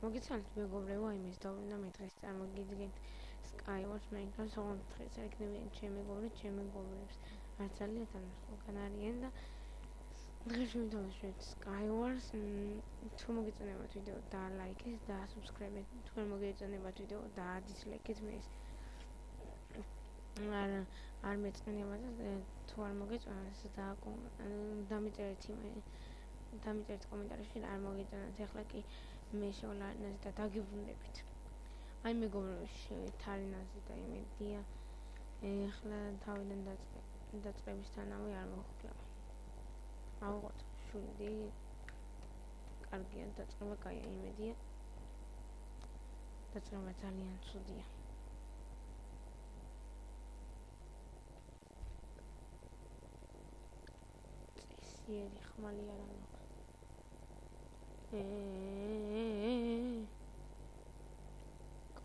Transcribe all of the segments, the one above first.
მოგიცალეთ მეგობრებო, იმის დავლენა მე დღეს წარმოგიდგენთ Skywars Minecraft ოღონდ საერთოდ ჩემი მეგობრებს არც ძალიან ხალხთან არიან და დღეს შევთავაზეთ Skywars თუ მოგეწონებათ ვიდეო და ლაიქეთ და subscribe-ეთ თუ მოგეწონებათ ვიდეო და dislike-ეთ მე არ მეწონებათ თუ არ მოგეწონათ და დამიწერეთ კომენტარებში არ მოგეწონათ ეხლა კი მე შევლანაზე და დაგიბრუნდებით. აი მეგობრებო შევით და იმედია ეხლა თავიდან დაწყებისთანავე არ მოხდება. ავიღოთ შვიდი კარგია დაწყება კაია იმედია. დაწყება ძალიან ცუდია. წესიერი ხმალი არ აქვს.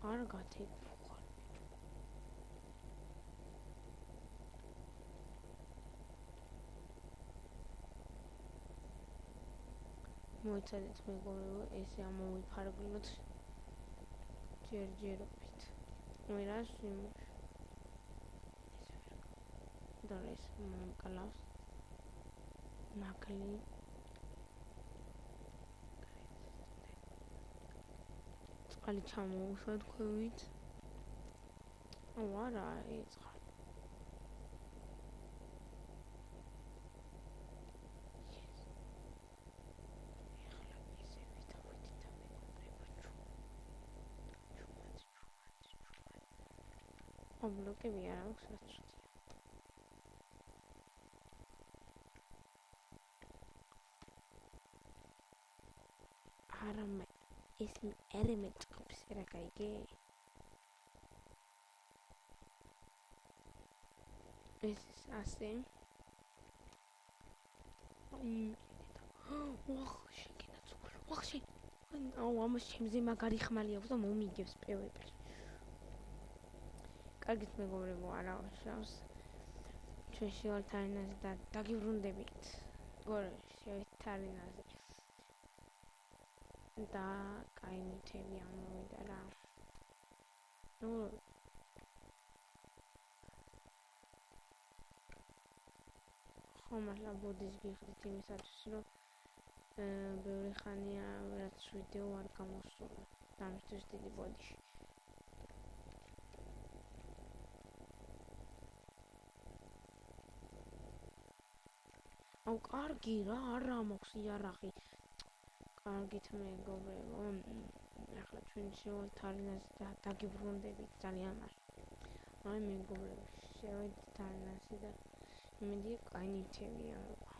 კარგად იფუხარ. მოიცადეთ მეგობრებო, ესე ამოვიფარგლოთ ჯერჯერობით. ვერას და ეს მომკლავს ნაკლი წყალი ჩამოუშვა თქვით. არა ეს წყალი ბლოკები არ აქვს რაც არამე ეს ერემე წყობს რა გაიგე ეს ასე ვახში აუ ამას ჩემზე მაგარი ხმალი აქვს და მომიგებს პევეპერს კარგით მეგობრებო არავაშავს ჩვენ შევთარინაზე და დაგიბრუნდებით შევთარინაზე და კაი ნივთები ამოვიდა რა ნუ ხომ ახლა ბუდის გიხდით იმისათვის რომ ბევრი ხანია რაც ვიდეო არ გამოსულა დამისთვის დიდი ბოდიში აუ კარგი რა არა მაქვს იარაღი კარგით მეგობრებო ახლა ჩვენ შევთარინაზე და დაგიბრუნდებით ძალიან მარტო აი მეგობრებო შევთარინაზე და იმედია კაი ნივთები ამოვა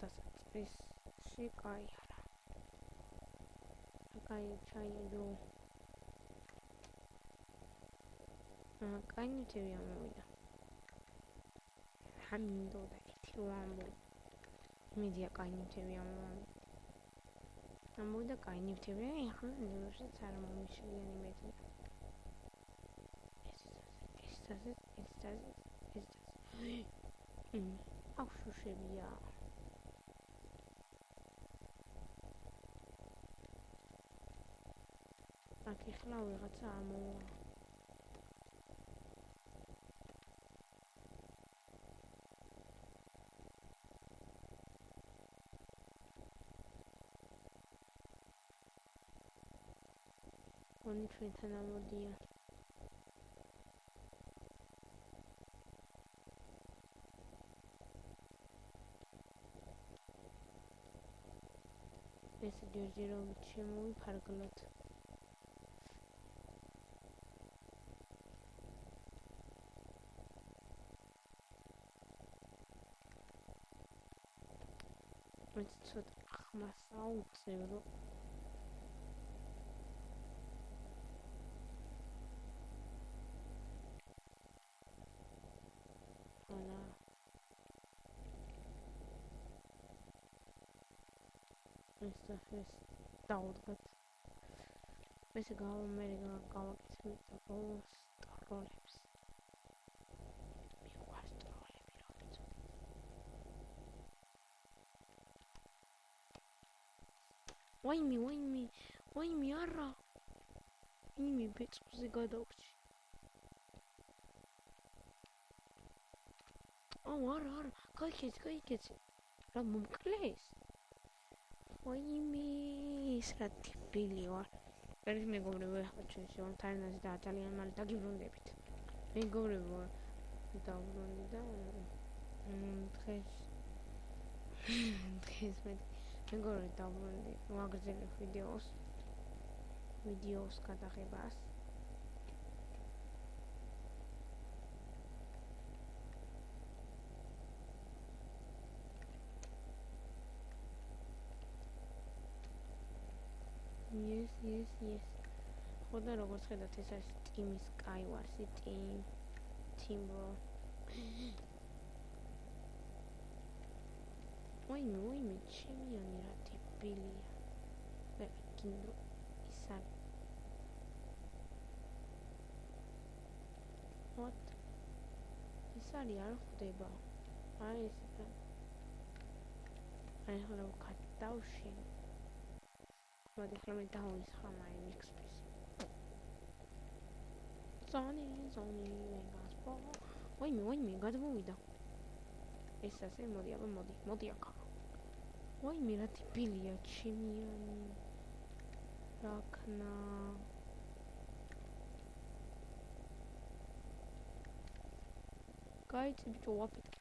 დასაწყისში კაი არა კაი ჩაიდო კაი ნივთები ამოვიდა Hamindo da itiwambo media კაი ნივთები ამოვიდა კაი ნივთები ახლა ნებაშიც არ მომიშლიანი მეტია ეს აუ შუშებია აქ ახლა ვიღაცა ამოვა Oni ჩვენთან ამოდიან. ეს ჯერჯერობით შემოვიფარგლოთ. ეს ცოტა ხმას აუწევრო. ეს დაუდგათ ეს მე გავაკეთებ და ბოლოს ტროლებს მიყვარს ტროლები როგორც ვაიმე არა იმი ბეწვზე გადავრჩი არა გაიქეცი რა მომკლეს ვაიმე ეს რა ტიპილი ვარ ერთ მეგობრებო ახლა ჩვენ შევამთავრებთ და ძალიან მალე დაგიბრუნდებით მეგობრებო დავბრუნდი და დღეს მეგობრებო დავბრუნდი ვაგრძელებ ვიდეოს გადაღებას yes ხოდა როგორც ხედავთ ეს არის Team Skywars team bro ვაიმე ჩემიანი რა ტიპილია ვერ გინდო ის არის what ის არის არ ხვდება აი ეს აი ხლა ვკატავშენ მოდი ხლა მე დავისხამ აი ექსპრესი ზონი ვენგასპო ვაიმე გადმოვიდა ეს ასე მოდი აქ ვაიმე რა ტიპილია ჩემიანი რაკნა გაიწი ბიჭო ვაფეთქე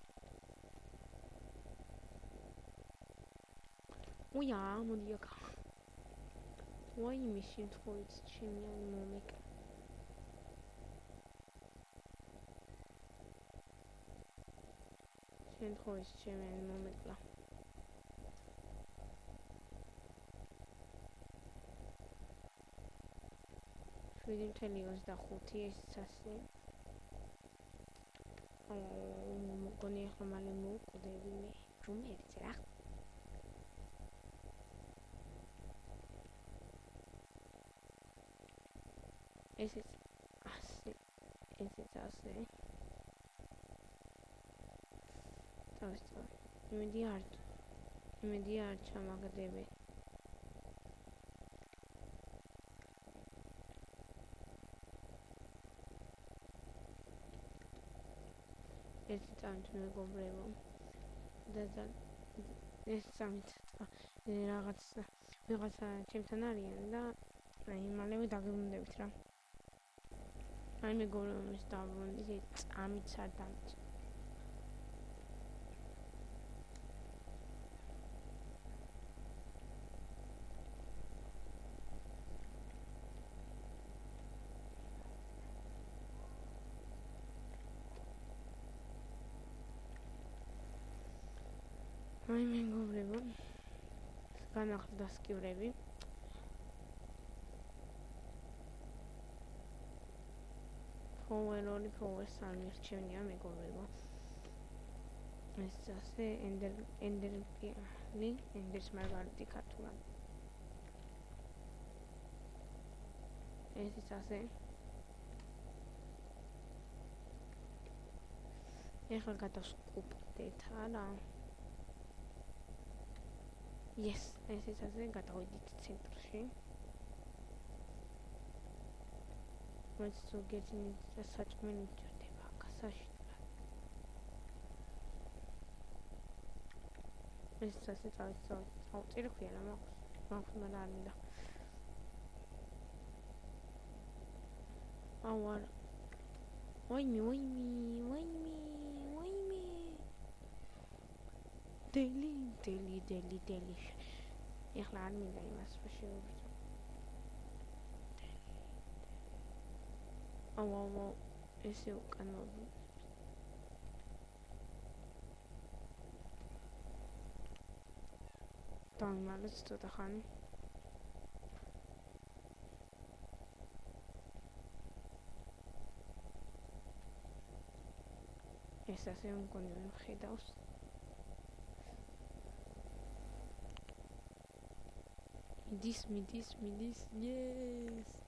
უია მოდი აქ ვაიმე შემთხვევით ჩემიანი მომეკ შემთხვევით ჩემიანი მომეკლა შვიდი 25 ეს ასე მოგონი ახლა მალე მოვკვდები მე რომ ერთ რა ესეც ასე თავისთავად იმედი არ ჩამაგდები ერთი წამით მეგობრებო და ეს წამით რაღაცა ჩემთან არიან და აი მალევე დაგებრუნდებით რა აი მეგობრებო მის დავბრუნდი წამით არ დამჭ აი მეგობრებო განახლდა სკივრები ფოვერორი ფოვერს არ მირჩენია მეგობრებო ეს ასე ენდერს მარგარიტი ქართულად ეს ის ასე ეხლა გადავსკუპდეთ არა yes ეს ის ასე გადავიდით ცენტრში მოიც ზოგიერთი და საჭმელი მჭირდება კასაში ეს ასე წავწირი ხია რა მაქვს მაგრამ არ მინდა ავარ ვაიმე დელი ეხლა არ მინდა იმას შეუბრძო აუ ესე უკან მოვიდა დამიმალეთ ცოტა ხანი ეს ასე მგონი ხედავს მიდის yes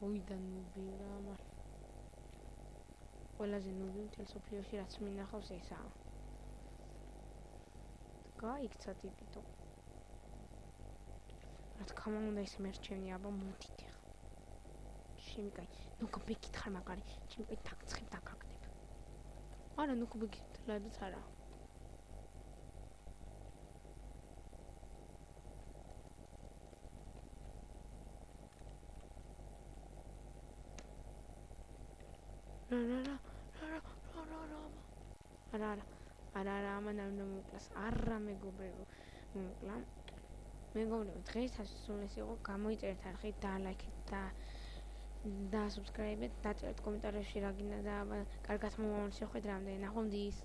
წავიდა ნუბი რა მარ ყველაზე ნუბი მთელ სოფლიოში რაც მინახავს ესაა გაიქცა ტიპიტო ხომ უნდა ისე მერჩევნი აბა მოდით ახლა ჩემი კაი ნუ გეკითხარ მაგარი ჩემი კაი დაგცხებ დაგაგდებ არა ნუ გეკითხლებს არა არა ამან უნდა მოკლას არა მეგობრებო მეგობრებო დღეისათვის სულ ეს იყო გამოიწერეთ არხი და ლაიქეთ და subscribe-ეთ დაწერეთ კომენტარებში რა გინდა და კარგად მომავალში ხვდებით რამდენი ნახვამდის